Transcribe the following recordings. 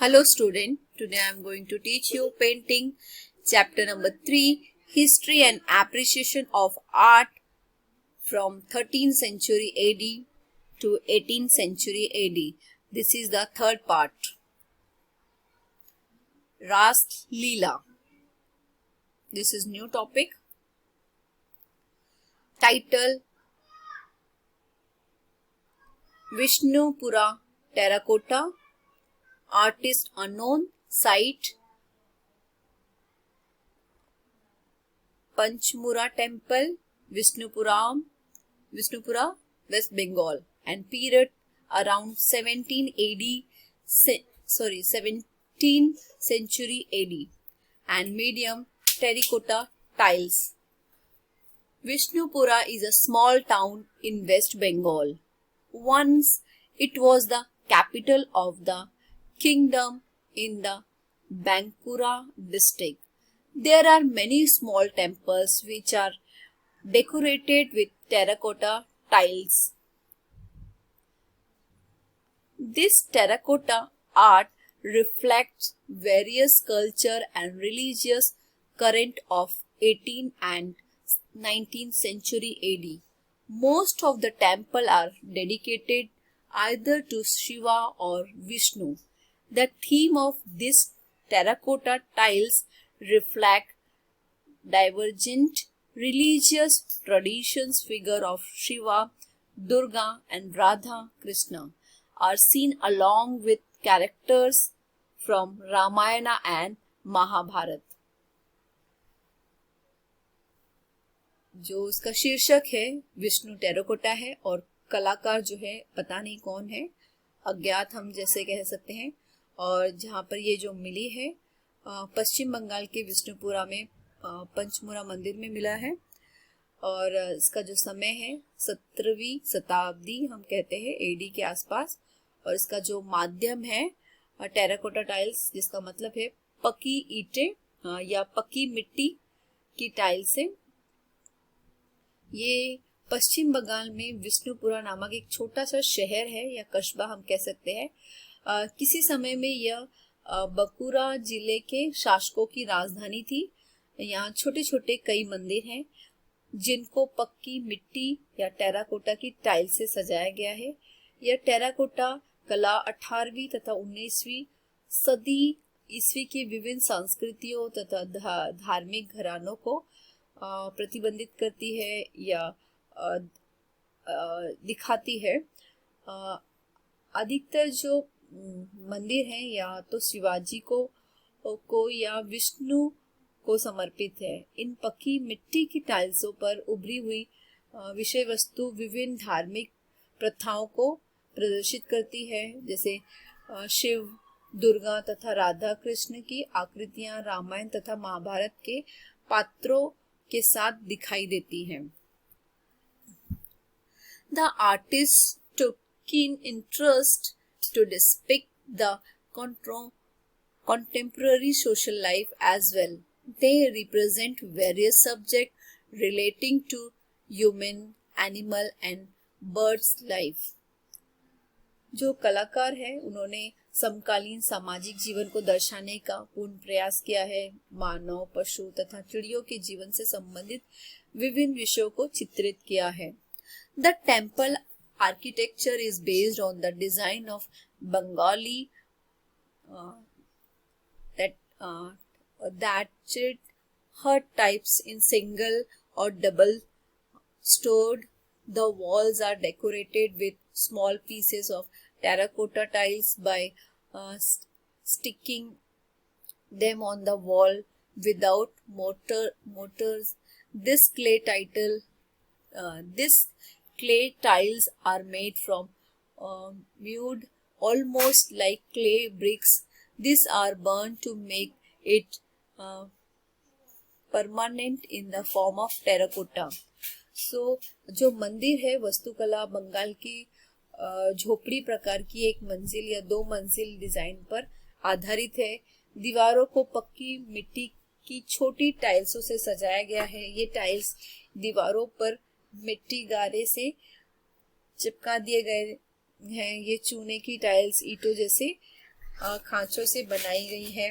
Hello student, today I am going to teach you painting chapter number 3, History and Appreciation of Art from 13th century AD to 18th century AD. This is the third part. Ras Leela. This is new topic. Title Vishnupura Terracotta. Artist unknown. Site Panchmura Temple, Vishnupura, West Bengal, and period around 17th century AD, and medium terracotta tiles. Vishnupura is a small town in West Bengal. Once it was the capital of the kingdom in the Bankura district. There are many small temples which are decorated with terracotta tiles. This terracotta art reflects various culture and religious current of 18th and 19th century AD. Most of the temples are dedicated either to Shiva or Vishnu. The theme of these terracotta tiles reflect divergent religious traditions. Figure of Shiva, Durga and Radha Krishna are seen along with characters from Ramayana and Mahabharata. जो उसका शीर्षक है Vishnu terracotta है और कलाकार जो है पता नहीं कौन है, अज्ञात हम जैसे कह सकते हैं। और जहाँ पर ये जो मिली है पश्चिम बंगाल के विष्णुपुरा में पंचमुरा मंदिर में मिला है। और इसका जो समय है 17वीं शताब्दी हम कहते हैं एडी के आसपास। और इसका जो माध्यम है टेराकोटा टाइल्स, जिसका मतलब है पकी ईंटें या पकी मिट्टी की टाइल्स है। ये पश्चिम बंगाल में विष्णुपुरा नामक एक छोटा सा शहर है या कस्बा हम कह सकते हैं। किसी समय में यह बंकुरा जिले के शासकों की राजधानी थी। यहाँ छोटे छोटे कई मंदिर हैं जिनको पक्की मिट्टी या टेराकोटा की टाइल से सजाया गया है। यह टेराकोटा कला 18वीं तथा 19वीं सदी ईस्वी की विभिन्न संस्कृतियों तथा धार्मिक घरानों को प्रतिबंधित करती है या दिखाती है। अधिकतर जो मंदिर हैं या तो शिवाजी को या विष्णु को समर्पित है। इन पक्की मिट्टी की टाइल्सों पर उभरी हुई विषय वस्तु विभिन्न धार्मिक प्रथाओं को प्रदर्शित करती है, जैसे शिव, दुर्गा तथा राधा कृष्ण की आकृतियां रामायण तथा महाभारत के पात्रों के साथ दिखाई देती हैं। The artist took keen interest to depict the contemporary social life as well. They represent various subjects relating to human, animal and birds life. जो कलाकार है उन्होंने समकालीन सामाजिक जीवन को दर्शाने का पूर्ण प्रयास किया है। मानव, पशु तथा चिड़ियों के जीवन से संबंधित विभिन्न विषयों को चित्रित किया है। The temple architecture is based on the design of Bengali thatched hut types in single or double stored. The walls are decorated with small pieces of terracotta tiles by sticking them on the wall without mortars. This clay tiles are made from mud, almost like clay bricks. These are burned to make it permanent in the form of terracotta. So, जो मंदिर है वस्तुकला बंगाल की झोपड़ी प्रकार की एक मंजिल या 2 मंजिल डिजाइन पर आधारित है। दीवारों को पक्की मिट्टी की छोटी टाइल्सों से सजाया गया है। ये टाइल्स दीवारों पर मिट्टी गारे से चिपका दिए गए हैं। ये चूने की टाइल्स ईंटों जैसे खांचों से बनाई गई है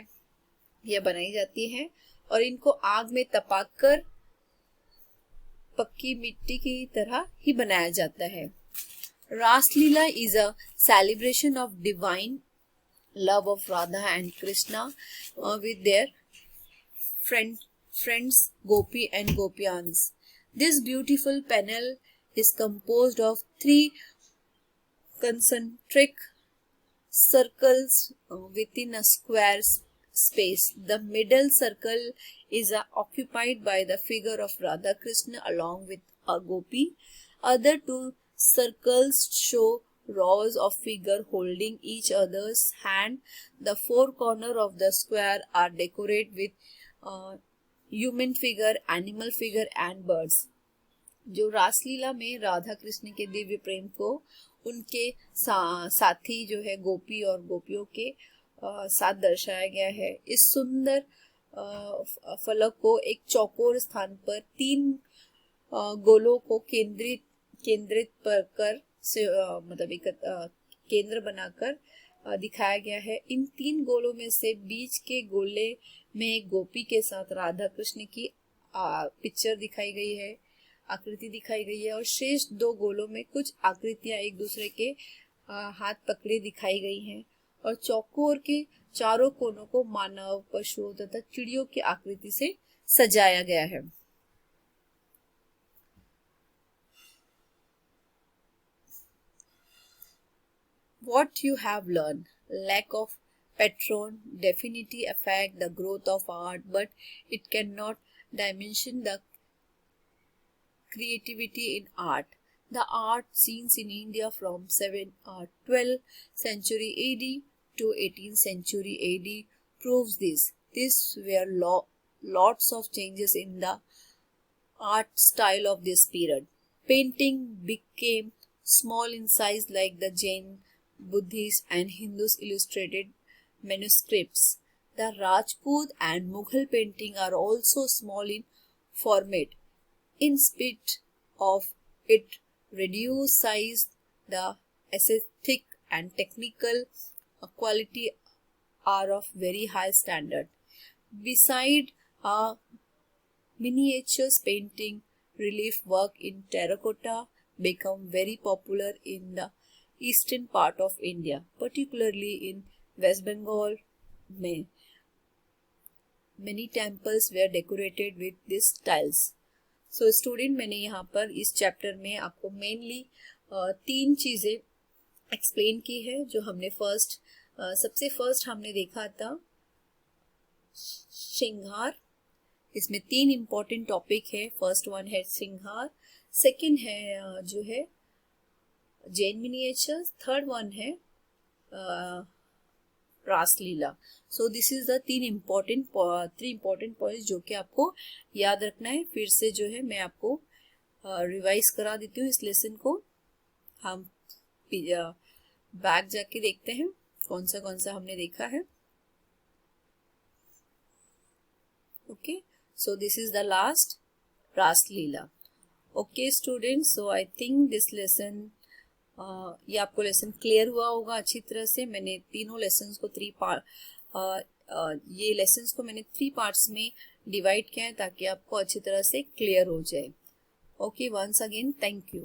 या बनाई जाती है और इनको आग में तपाकर पक्की मिट्टी की तरह ही बनाया जाता है। रासलीला is a celebration of divine love of Radha and Krishna with their friends Gopi and Gopiyans. This beautiful panel is composed of 3 concentric circles within a square space. The middle circle is occupied by the figure of Radha Krishna along with a gopi. Other 2 circles show rows of figures holding each other's hand. The 4 corners of the square are decorated with human figure, animal figure and birds. जो रासलीला में राधा कृष्ण के दिव्य प्रेम को उनके साथी जो है गोपी और गोपियों के साथ दर्शाया गया है। इस सुंदर फलक को एक चौकोर स्थान पर 3 गोलों को केंद्रित कर से मतलब एक केंद्र बनाकर दिखाया गया है। इन 3 गोलों में से बीच के गोले में एक गोपी के साथ राधा कृष्ण की पिक्चर दिखाई गई है, आकृति दिखाई गई है और शेष 2 गोलों में कुछ आकृतियां एक दूसरे के हाथ पकड़े दिखाई गई हैं और चौकोर के चारों कोनों को मानव, पशुओं तथा चिड़ियों की आकृति से सजाया गया है। What you have learned: lack of patron definitely affect the growth of art, but it cannot dimension the creativity in art. The art scenes in India from 12th century AD to 18th century AD proves this. These were lots of changes in the art style of this period. Painting became small in size like the Jain, Buddhist and Hindus illustrated manuscripts. The Rajput and Mughal painting are also small in format. In spite of its reduced size, the aesthetic and technical quality are of very high standard. Beside miniatures painting, relief work in terracotta become very popular in the eastern part of India, particularly in West Bengal. Many temples were decorated with these styles. So student, मैंने यहाँ पर इस chapter में आपको mainly 3 चीज़ें explain की है। जो हमने सबसे फर्स्ट हमने देखा था श्रृंगार। इसमें 3 इम्पोर्टेंट टॉपिक है। फर्स्ट वन है श्रृंगार, सेकंड है जो है जैन मिनिएचर्स, थर्ड वन है Raslila. So this is the 3 important points जो कि आपको याद रखना है। फिर से जो है मैं आपको रिवाइज करा देती हूँ इस लेसन को। हम बैक जाके देखते हैं कौन सा हमने देखा है। Okay, so this is the last Raslila. Okay students, so I think this lesson ये आपको लेसन क्लियर हुआ होगा अच्छी तरह से। मैंने तीनों लेसन्स को ये लेसन्स को मैंने 3 पार्ट्स में डिवाइड किया है ताकि आपको अच्छी तरह से क्लियर हो जाए। Okay, once again thank you.